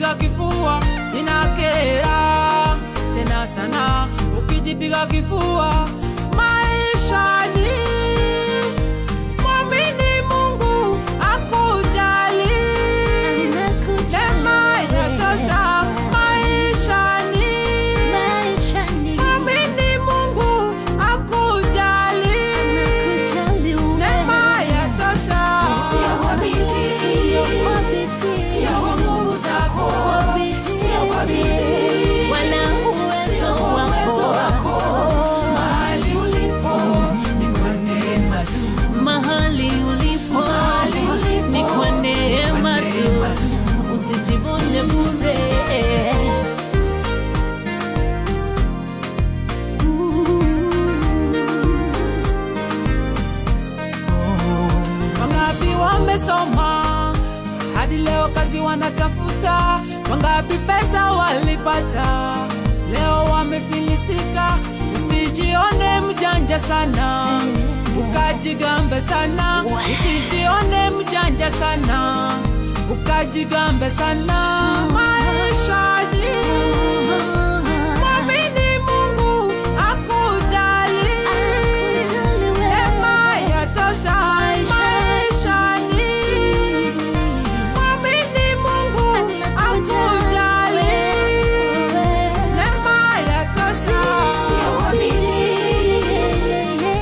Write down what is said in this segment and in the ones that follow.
ukijipiga kifua inakera tena sana, ukijipiga kifua maishani. Mwamini Mungu akujali, neema yatosha maishani. Mwamini Mungu akujali, neema yatosha. Sio kwa bidii, sio kwa nguvu zako, sio kwa bidii wala uwezo wako. Mahali ulipo ni kwa neema tu, mahali ulipo ni kwa neema tu. Usijivune bure. Wangapi wamesoma hadi leo kazi wanatafuta, wangapi pesa walipata leo wamefilisika. Usijione mjanja sana ukajigambe sana, usijione mjanja sana ukajigambe sana maishani. Mwamini Mungu akujali, neema yatosha maishani. Mwamini Mungu akujali, neema yatosha. Sio kwa bidii,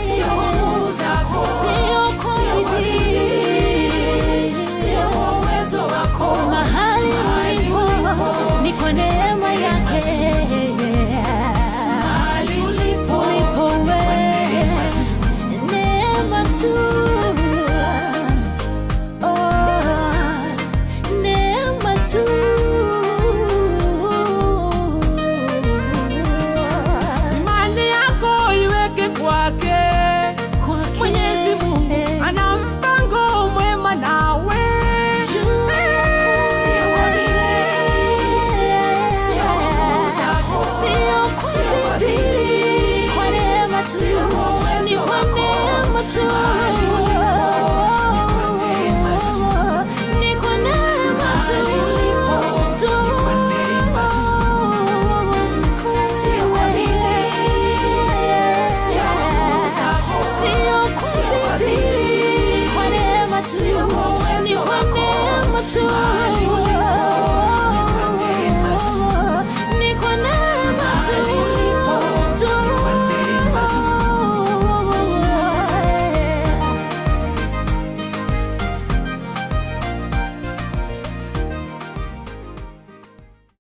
sio kwa nguvu zako, sio kwa bidii, sio kwa uwezo wako. Mahali ulipo ni kwa neema yake.